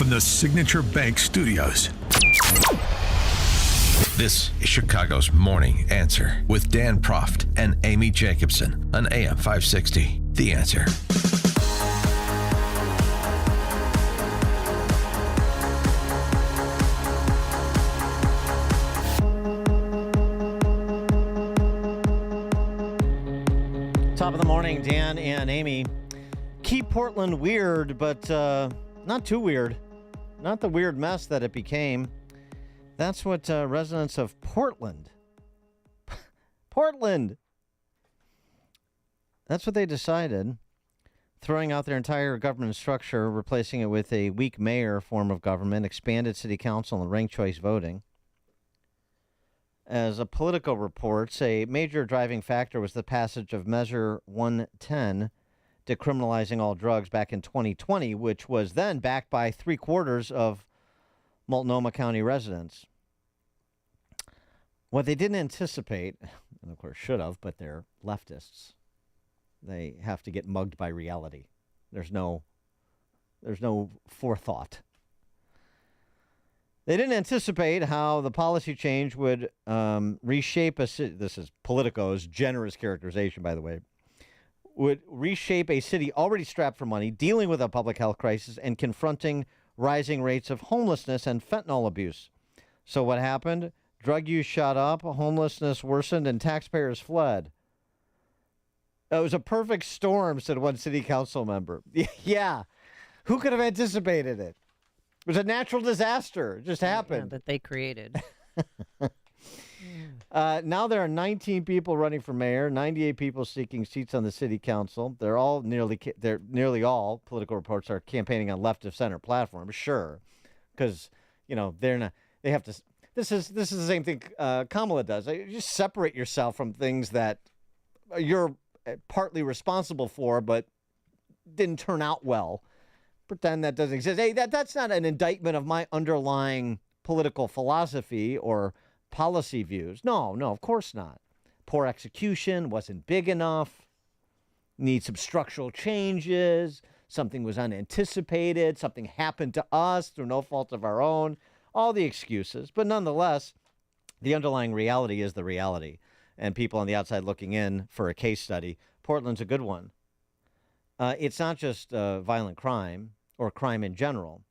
from the Signature Bank Studios. This is Chicago's Morning Answer with Dan Proft and Amy Jacobson on AM 560. The Answer. Top of the morning, Dan and Amy. Keep Portland weird, but not too weird. Not the weird mess that it became. That's what residents of Portland, that's what they decided, throwing out their entire government structure, replacing it with a weak mayor form of government, expanded city council, and ranked choice voting. As a Politico reports, a major driving factor was the passage of Measure 110, decriminalizing all drugs back in 2020, which was then backed by 3/4 of Multnomah County residents. What they didn't anticipate, and of course should have, but they're leftists. They have to get mugged by reality. There's no forethought. They didn't anticipate how the policy change would reshape a city. This is Politico's generous characterization, by the way. Would reshape a city already strapped for money, dealing with a public health crisis, and confronting rising rates of homelessness and fentanyl abuse. So what happened? Drug use shot up, homelessness worsened, and taxpayers fled. It was a perfect storm, said one city council member. Yeah. Who could have anticipated it? It was a natural disaster. It just happened. Yeah, that they created. Now there are 19 people running for mayor, 98 people seeking seats on the city council. They're nearly all, Political reports, are campaigning on left of center platforms. Sure, because they're not. They have to. This is the same thing Kamala does. You just separate yourself from things that you're partly responsible for, but didn't turn out well. Pretend that doesn't exist. Hey, that's not an indictment of my underlying political philosophy or policy views. No, of course not. Poor execution, wasn't big enough, need some structural changes, something was unanticipated, something happened to us through no fault of our own, all the excuses. But nonetheless, the underlying reality is the reality. And people on the outside looking in for a case study, Portland's a good one. It's not just violent crime or crime in general.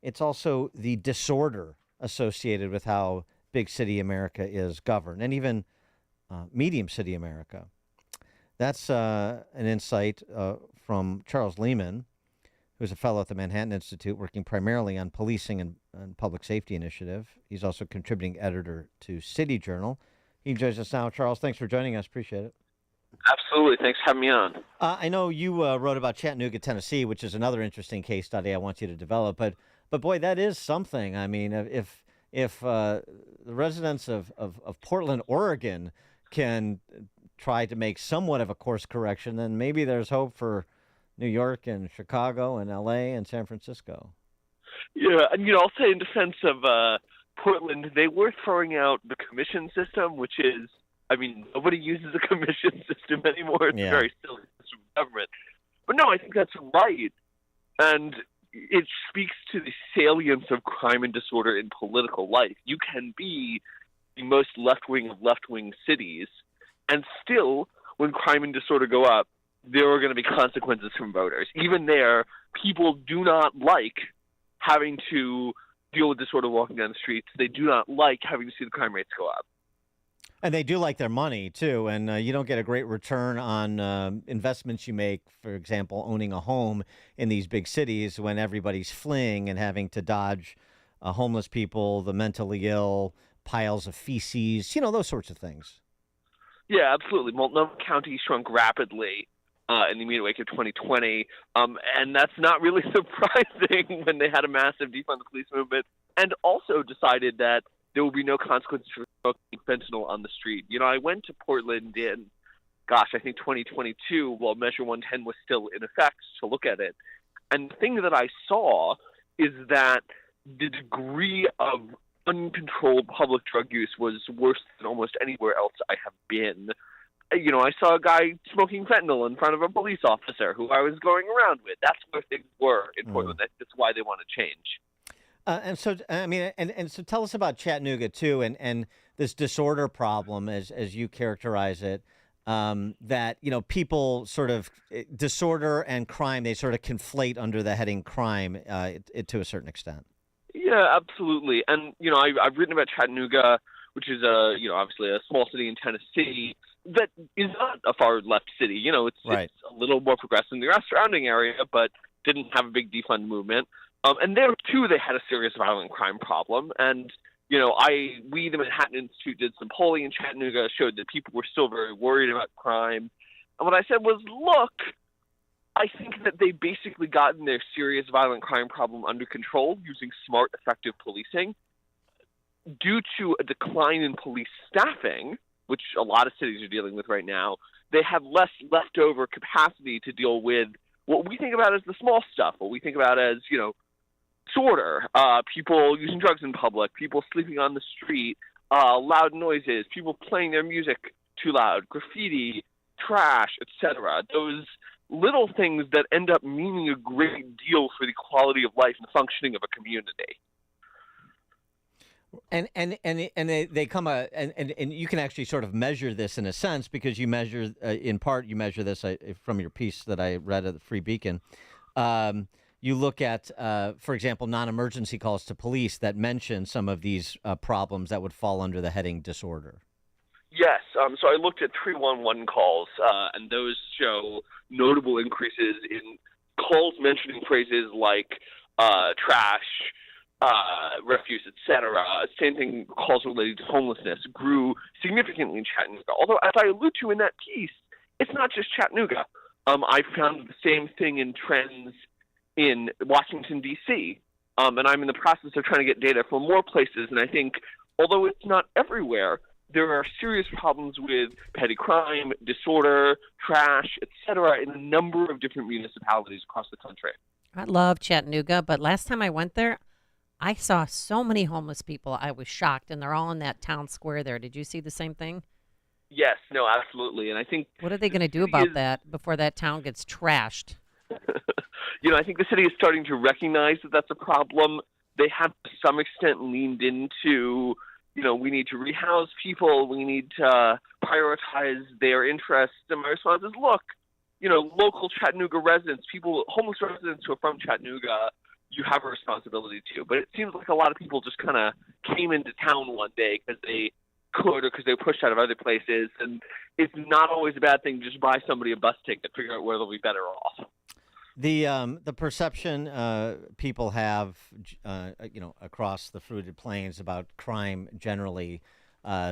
It's also the disorder associated with how big city America is governed, and even medium city America. That's an insight from Charles Lehman, who's a fellow at the Manhattan Institute working primarily on policing and public safety initiative. He's also contributing editor to City Journal. He joins us now. Charles, thanks for joining us. Appreciate it. Absolutely. Thanks for having me on. I know you wrote about Chattanooga, Tennessee, which is another interesting case study I want you to develop. But boy, that is something. I mean, if the residents of Portland, Oregon can try to make somewhat of a course correction, then maybe there's hope for New York and Chicago and L.A. and San Francisco. Yeah, and I'll say in defense of Portland, they were throwing out the commission system, which is, nobody uses a commission system anymore. It's a very silly system of government. But no, I think that's right. And it speaks to the salience of crime and disorder in political life. You can be the most left-wing of left-wing cities, and still, when crime and disorder go up, there are going to be consequences from voters. Even there, people do not like having to deal with disorder walking down the streets. They do not like having to see the crime rates go up. And they do like their money, too. And you don't get a great return on investments you make, for example, owning a home in these big cities when everybody's fleeing and having to dodge homeless people, the mentally ill, piles of feces, those sorts of things. Yeah, absolutely. Multnomah County shrunk rapidly in the immediate wake of 2020. And that's not really surprising when they had a massive defund the police movement and also decided that there will be no consequences for smoking fentanyl on the street. I went to Portland in, I think 2022, while Measure 110 was still in effect, to look at it. And the thing that I saw is that the degree of uncontrolled public drug use was worse than almost anywhere else I have been. I saw a guy smoking fentanyl in front of a police officer who I was going around with. That's where things were in Portland. That's why they want to change. And so, I mean, and so tell us about Chattanooga too, and this disorder problem, as you characterize it, that people sort of disorder and crime, they sort of conflate under the heading crime to a certain extent. Yeah, absolutely. And I've written about Chattanooga, which is obviously a small city in Tennessee that is not a far left city. Right. It's a little more progressive than the surrounding area, but didn't have a big defund movement. And there too, they had a serious violent crime problem. And we, the Manhattan Institute, did some polling in Chattanooga, showed that people were still very worried about crime. And what I said was, look, I think that they basically gotten their serious violent crime problem under control using smart, effective policing. Due to a decline in police staffing, which a lot of cities are dealing with right now, they have less leftover capacity to deal with what we think about as the small stuff, what we think about as, disorder, people using drugs in public, people sleeping on the street, loud noises, people playing their music too loud, graffiti, trash, etc. Those little things that end up meaning a great deal for the quality of life and functioning of a community. And they come and you can actually sort of measure this in a sense, because you measure in part this from your piece that I read at the Free Beacon. You look at, for example, non-emergency calls to police that mention some of these problems that would fall under the heading disorder. Yes. So I looked at 311 calls, and those show notable increases in calls mentioning phrases like trash, refuse, etc. Same thing, calls related to homelessness grew significantly in Chattanooga. Although, as I allude to in that piece, it's not just Chattanooga. I found the same thing in trends in Washington, D.C., and I'm in the process of trying to get data from more places. And I think, although it's not everywhere, there are serious problems with petty crime, disorder, trash, etc. in a number of different municipalities across the country. I love Chattanooga, but last time I went there, I saw so many homeless people. I was shocked, and they're all in that town square there. Did you see the same thing? Yes, no, absolutely. And I think... What are they going to do about that before that town gets trashed? I think the city is starting to recognize that that's a problem. They have, to some extent, leaned into, we need to rehouse people. We need to prioritize their interests. And my response is, look, local Chattanooga residents, homeless residents who are from Chattanooga, you have a responsibility to. But it seems like a lot of people just kind of came into town one day because they could or because they were pushed out of other places. And it's not always a bad thing to just buy somebody a bus ticket, figure out where they'll be better off. The perception people have, across the fruited plains about crime generally,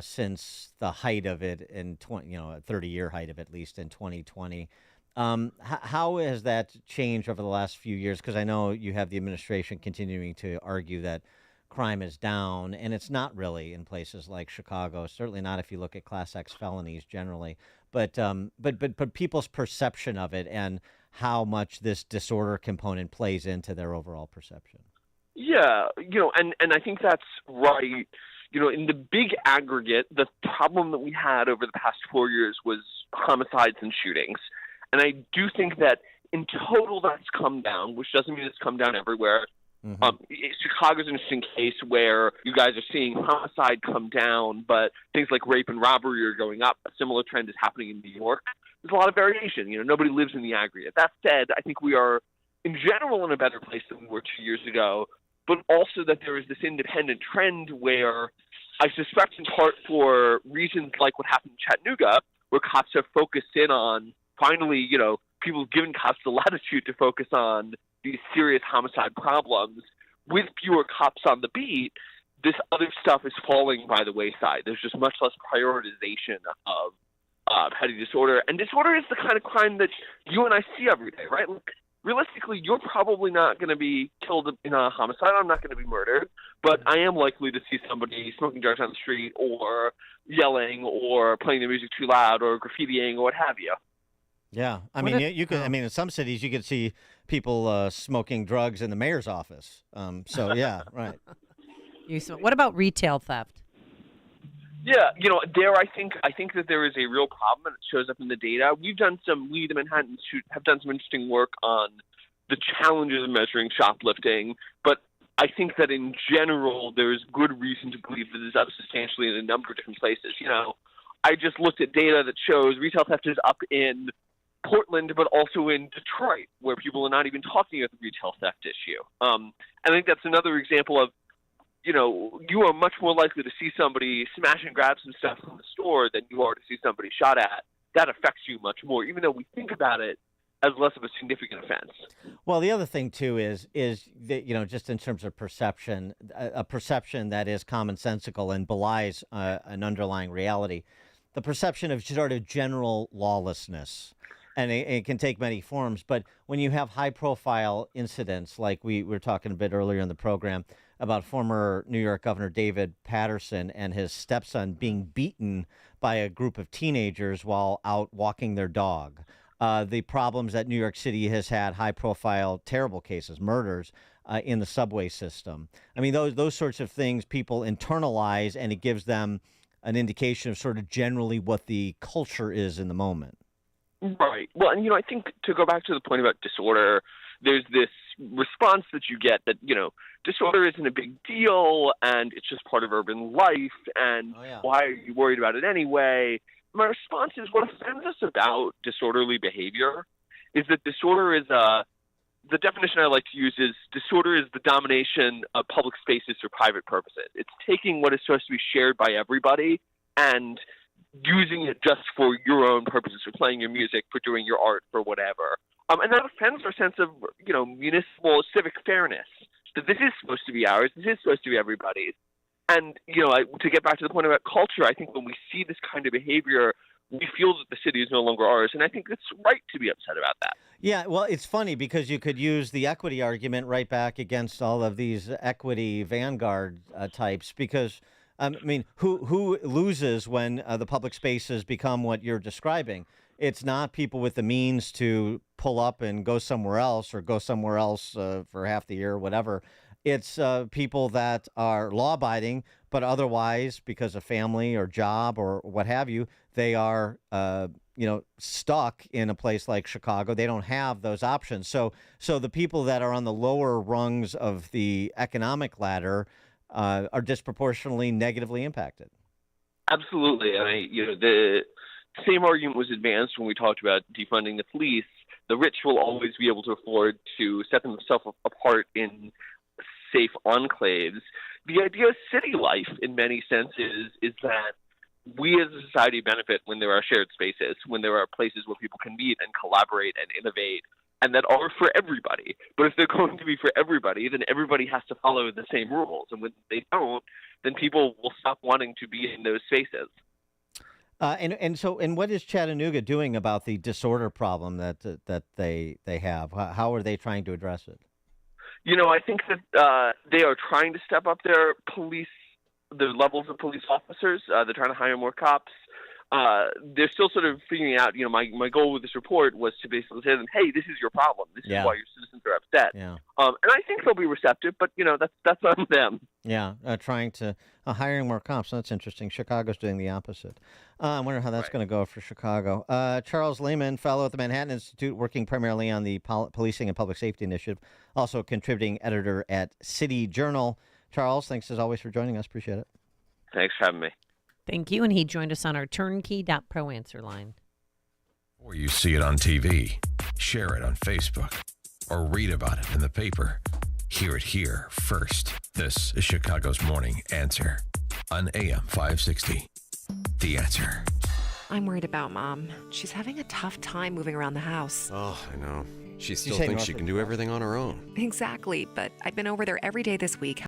since the height of it in 30-year height of it, at least in 2020. How has that changed over the last few years? Because I know you have the administration continuing to argue that crime is down, and it's not really in places like Chicago. Certainly not if you look at Class X felonies generally. But people's perception of it and how much this disorder component plays into their overall perception. Yeah, and I think that's right. In the big aggregate, the problem that we had over the past 4 years was homicides and shootings. And I do think that in total that's come down, which doesn't mean it's come down everywhere. Mm-hmm. Chicago's an interesting case where you guys are seeing homicide come down, but things like rape and robbery are going up. A similar trend is happening in New York. There's a lot of variation. Nobody lives in the aggregate. That said, I think we are, in general, in a better place than we were 2 years ago, but also that there is this independent trend where I suspect in part for reasons like what happened in Chattanooga, where cops have focused in on, finally, people have given cops the latitude to focus on these serious homicide problems. With fewer cops on the beat, this other stuff is falling by the wayside. There's just much less prioritization of petty disorder. And disorder is the kind of crime that you and I see every day, right? Look, realistically, you're probably not going to be killed in a homicide. I'm not going to be murdered. But I am likely to see somebody smoking drugs on the street or yelling or playing their music too loud or graffitiing or what have you. Yeah. I mean, you could. I mean, in some cities, you could see people smoking drugs in the mayor's office. So, yeah, right. What about retail theft? Yeah, I think that there is a real problem, and it shows up in the data. We, the Manhattan Institute, have done some interesting work on the challenges of measuring shoplifting, but I think that in general, there's good reason to believe that it's up substantially in a number of different places. I just looked at data that shows retail theft is up in Portland, but also in Detroit, where people are not even talking about the retail theft issue. I think that's another example of, you are much more likely to see somebody smash and grab some stuff from the store than you are to see somebody shot at. That affects you much more, even though we think about it as less of a significant offense. Well, the other thing too is that, just in terms of perception, a perception that is commonsensical and belies an underlying reality, the perception of sort of general lawlessness. And it can take many forms, but when you have high-profile incidents, like we were talking a bit earlier in the program about former New York Governor David Patterson and his stepson being beaten by a group of teenagers while out walking their dog, the problems that New York City has had, high-profile, terrible cases, murders in the subway system. I mean, those sorts of things people internalize, and it gives them an indication of sort of generally what the culture is in the moment. Right. Well, and, I think to go back to the point about disorder, there's this response that you get that, disorder isn't a big deal and it's just part of urban life and why are you worried about it anyway? My response is what offends us about disorderly behavior is that disorder is the definition I like to use is disorder is the domination of public spaces for private purposes. It's taking what is supposed to be shared by everybody and using it just for your own purposes, for playing your music, for doing your art, for whatever. And that offends our sense of, municipal civic fairness, that this is supposed to be ours, this is supposed to be everybody's. And, to get back to the point about culture, I think when we see this kind of behavior, we feel that the city is no longer ours. And I think it's right to be upset about that. Yeah, well, it's funny because you could use the equity argument right back against all of these equity vanguard types because who loses when the public spaces become what you're describing? It's not people with the means to pull up and go somewhere else for half the year or whatever. It's people that are law-abiding, but otherwise, because of family or job or what have you, they are, stuck in a place like Chicago. They don't have those options. So the people that are on the lower rungs of the economic ladder are disproportionately negatively impacted. Absolutely. The same argument was advanced when we talked about defunding the police. The rich will always be able to afford to set themselves apart in safe enclaves. The idea of city life, in many senses, is that we as a society benefit when there are shared spaces, when there are places where people can meet and collaborate and innovate, and that are for everybody. But if they're going to be for everybody, then everybody has to follow the same rules. And when they don't, then people will stop wanting to be in those spaces. And what is Chattanooga doing about the disorder problem that they have? How are they trying to address it? I think that they are trying to step up their levels of police officers. They're trying to hire more cops. They're still sort of figuring out, my goal with this report was to basically say to them, hey, this is your problem. This is why your citizens are upset. Yeah. And I think they'll be receptive, but, that's on them. Yeah, hiring more cops. That's interesting. Chicago's doing the opposite. I wonder how that's going to go for Chicago. Charles Lehman, fellow at the Manhattan Institute, working primarily on the Policing and Public Safety Initiative, also a contributing editor at City Journal. Charles, thanks as always for joining us. Appreciate it. Thanks for having me. Thank you. And he joined us on our turnkey.pro answer line. Or you see it on TV, share it on Facebook, or read about it in the paper. Hear it here first. This is Chicago's Morning Answer on AM 560. The Answer. I'm worried about Mom. She's having a tough time moving around the house. Oh, I know. She still thinks she can do everything on her own. Exactly, but I've been over there every day this week